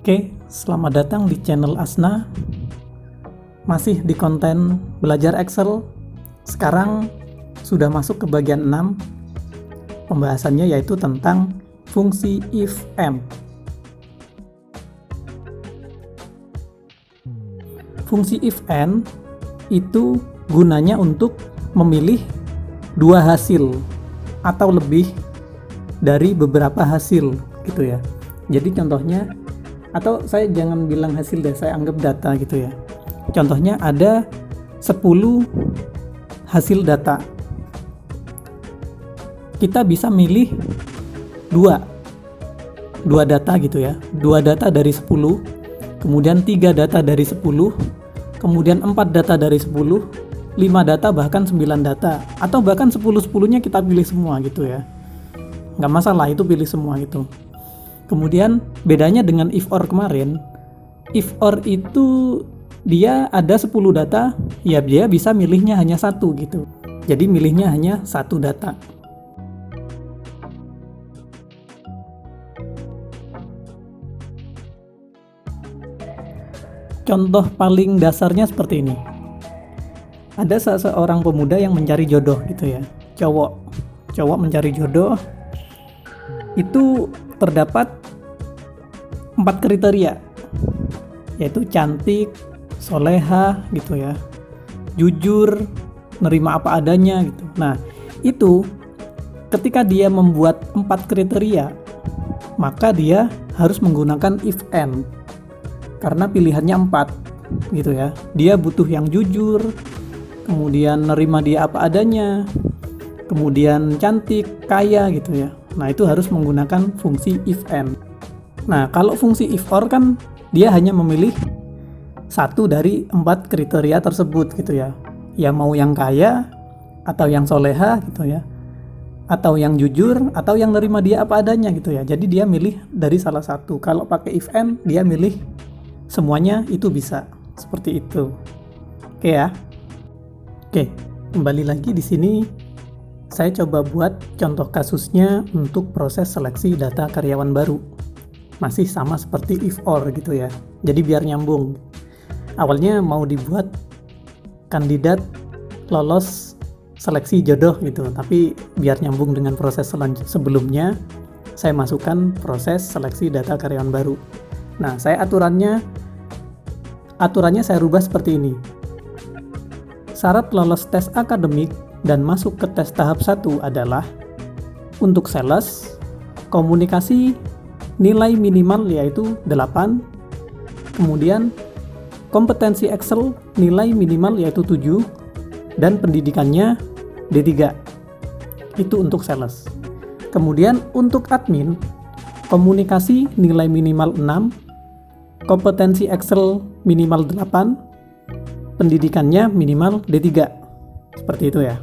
Oke, selamat datang di channel Asna. Masih di konten belajar Excel. Sekarang sudah masuk ke bagian 6. Pembahasannya yaitu tentang fungsi if and. Fungsi if and itu gunanya untuk memilih dua hasil atau lebih dari beberapa hasil gitu ya. Jadi contohnya, atau saya jangan bilang hasil deh, saya anggap data gitu ya. Contohnya ada 10 hasil data. Kita bisa milih dua data gitu ya. 2 data dari 10, kemudian 3 data dari 10, kemudian 4 data dari 10, 5 data, bahkan 9 data. Atau bahkan 10-10-nya kita pilih semua gitu ya. Nggak masalah, itu pilih semua gitu. Kemudian bedanya dengan if or kemarin, if or itu dia ada 10 data, ya dia bisa milihnya hanya satu gitu. Jadi milihnya hanya satu data. Contoh paling dasarnya seperti ini. Ada seorang pemuda yang mencari jodoh gitu ya. Cowok mencari jodoh. Itu terdapat 4 kriteria, yaitu cantik, soleha gitu ya, jujur, nerima apa adanya gitu. Nah, itu ketika dia membuat 4 kriteria, maka dia harus menggunakan if and, karena pilihannya 4 gitu ya. Dia butuh yang jujur, kemudian nerima dia apa adanya, kemudian cantik, kaya gitu ya. Nah, itu harus menggunakan fungsi if and. Nah, kalau fungsi if or kan dia hanya memilih satu dari 4 kriteria tersebut gitu ya. Ya mau yang kaya, atau yang soleha gitu ya, atau yang jujur, atau yang nerima dia apa adanya gitu ya. Jadi dia milih dari salah satu. Kalau pakai if and, dia milih semuanya, itu bisa. Seperti itu. Oke ya. Oke, kembali lagi di sini. Saya coba buat contoh kasusnya untuk proses seleksi data karyawan baru. Masih sama seperti if or gitu ya. Jadi biar nyambung. Awalnya mau dibuat kandidat lolos seleksi jodoh gitu. Tapi biar nyambung dengan proses sebelumnya, saya masukkan proses seleksi data karyawan baru. Nah, aturannya saya rubah seperti ini. Syarat lolos tes akademik dan masuk ke tes tahap 1 adalah untuk sales, komunikasi nilai minimal yaitu 8, kemudian kompetensi Excel nilai minimal yaitu 7, dan pendidikannya D3. Itu untuk sales. Kemudian untuk admin, komunikasi nilai minimal 6, kompetensi Excel minimal 8, pendidikannya minimal D3. Seperti itu ya.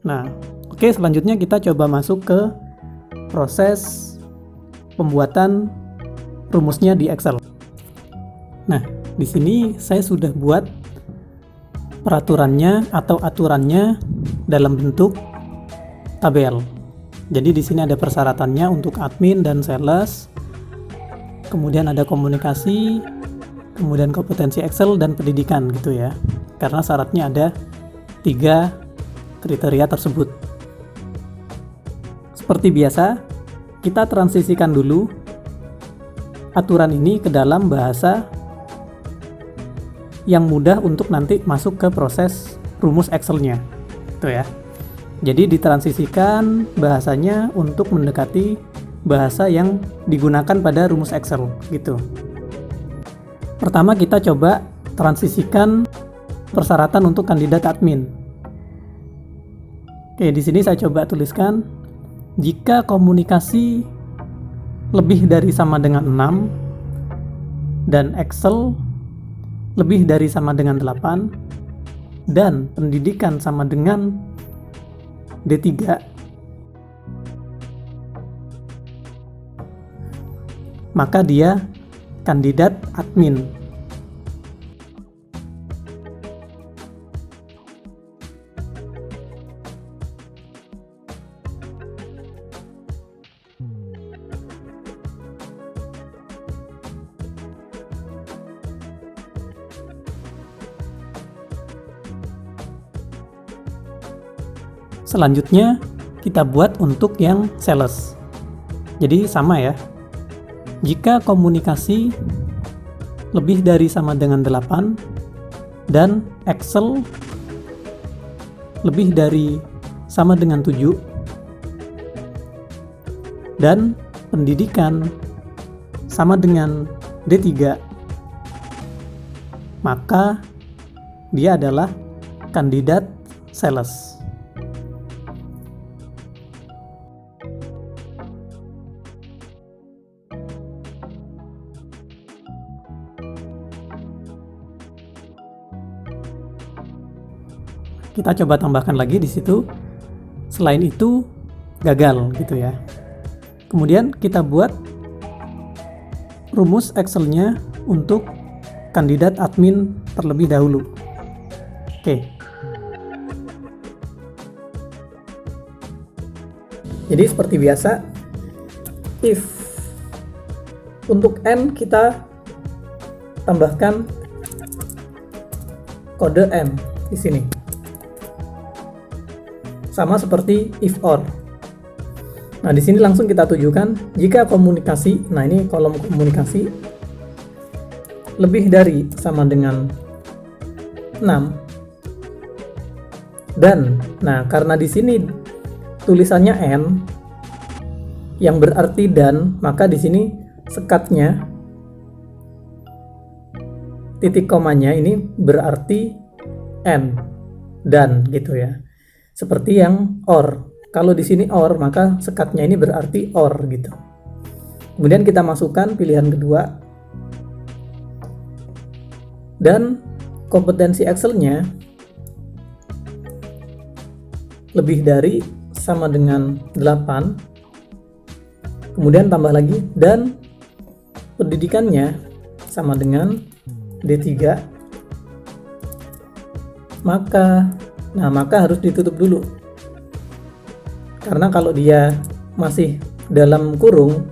Nah, oke, selanjutnya kita coba masuk ke proses pembuatan rumusnya di Excel. Nah, di sini saya sudah buat peraturannya atau aturannya dalam bentuk tabel. Jadi di sini ada persyaratannya untuk admin dan sales. Kemudian ada komunikasi, kemudian kompetensi Excel dan pendidikan gitu ya. Karena syaratnya ada 3 kriteria tersebut. Seperti biasa, kita transisikan dulu aturan ini ke dalam bahasa yang mudah untuk nanti masuk ke proses rumus Excel-nya. Itu ya. Jadi ditransisikan bahasanya untuk mendekati bahasa yang digunakan pada rumus Excel gitu. Pertama kita coba transisikan persyaratan untuk kandidat admin. Oke, di sini saya coba tuliskan, jika komunikasi lebih dari sama dengan 6 dan Excel lebih dari sama dengan 8 dan pendidikan sama dengan D3, maka dia kandidat admin. Selanjutnya kita buat untuk yang sales. Jadi sama ya. Jika komunikasi lebih dari sama dengan 8 dan Excel lebih dari sama dengan 7 dan pendidikan sama dengan D3, maka dia adalah kandidat sales. Kita coba tambahkan lagi di situ. Selain itu gagal gitu ya. Kemudian kita buat rumus Excel-nya untuk kandidat admin terlebih dahulu. Oke. Jadi seperti biasa, if untuk N kita tambahkan kode M di sini. Sama seperti if or. Nah, di sini langsung kita tujukan jika komunikasi, nah ini kolom komunikasi lebih dari sama dengan 6 dan, nah karena di sini tulisannya N yang berarti dan, maka di sini sekatnya titik komanya ini berarti N dan gitu ya. Seperti yang OR. Kalau di sini OR, maka sekatnya ini berarti OR gitu. Kemudian kita masukkan pilihan kedua. Dan kompetensi Excel-nya lebih dari sama dengan 8. Kemudian tambah lagi dan pendidikannya sama dengan D3. Maka harus ditutup dulu. Karena kalau dia masih dalam kurung,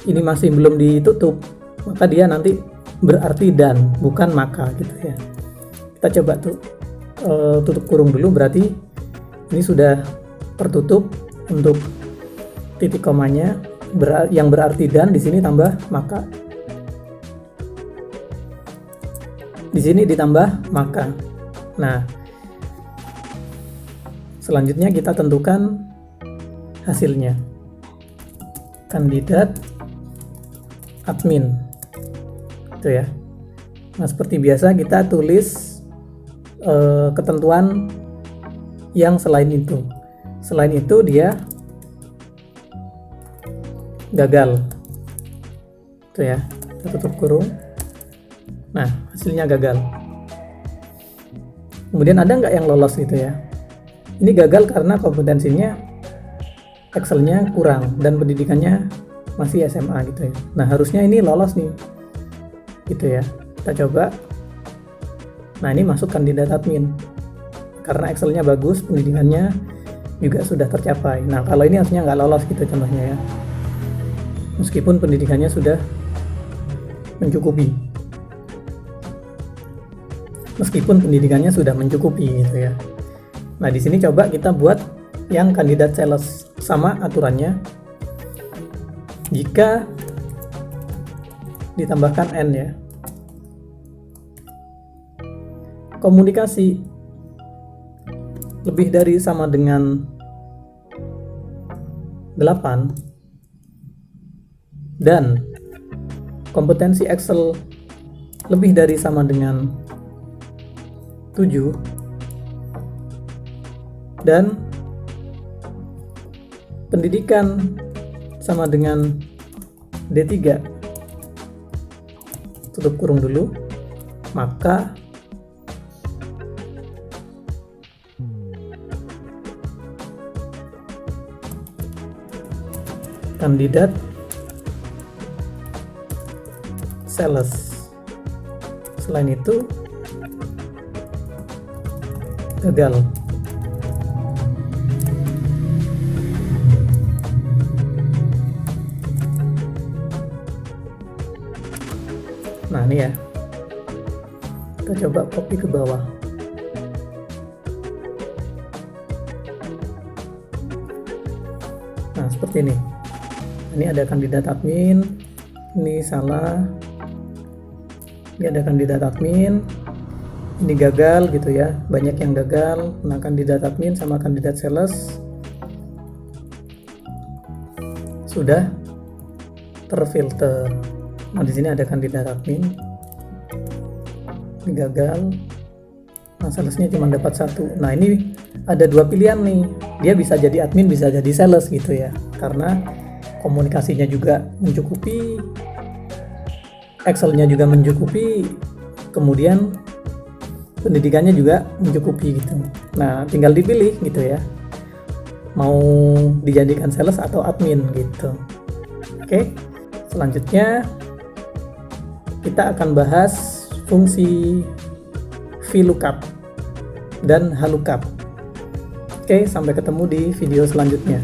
ini masih belum ditutup, maka dia nanti berarti dan, bukan maka gitu ya. Kita coba tutup kurung dulu, berarti ini sudah tertutup untuk titik komanya yang berarti dan, di sini tambah maka. Di sini ditambah maka. Nah, selanjutnya kita tentukan hasilnya. Kandidat admin. Itu ya. Nah, seperti biasa kita tulis ketentuan yang selain itu. Selain itu dia gagal. Itu ya. Kita tutup kurung. Nah, hasilnya gagal. Kemudian ada nggak yang lolos gitu ya? Ini gagal karena kompetensinya Excel-nya kurang dan pendidikannya masih SMA gitu ya. Nah, harusnya ini lolos nih. Gitu ya. Kita coba. Nah, ini masuk kandidat admin. Karena Excel-nya bagus, pendidikannya juga sudah tercapai. Nah, kalau ini harusnya nggak lolos gitu contohnya ya. Meskipun pendidikannya sudah mencukupi. Gitu ya. Nah, di sini coba kita buat yang kandidat sales, sama aturannya. Jika ditambahkan N ya. Komunikasi lebih dari sama dengan 8 dan kompetensi Excel lebih dari sama dengan 7 dan pendidikan sama dengan D3, tutup kurung dulu, maka kandidat sales. Selain itu gagal. Nah, ini ya. Kita coba copy ke bawah. seperti ini. Ini ada kandidat admin, ini salah, ini ada kandidat admin, ini gagal gitu ya, banyak yang gagal. Nah, kandidat admin sama kandidat sales sudah terfilter. Nah, di sini ada kandidat admin, ini gagal. Nah, salesnya cuma dapat 1. Nah, ini ada 2 pilihan nih, dia bisa jadi admin, bisa jadi sales gitu ya, karena komunikasinya juga mencukupi, Excelnya juga mencukupi, kemudian pendidikannya juga mencukupi gitu. Nah, tinggal dipilih gitu ya, mau dijadikan sales atau admin gitu. Oke, selanjutnya kita akan bahas fungsi VLOOKUP dan HLOOKUP. Oke, sampai ketemu di video selanjutnya.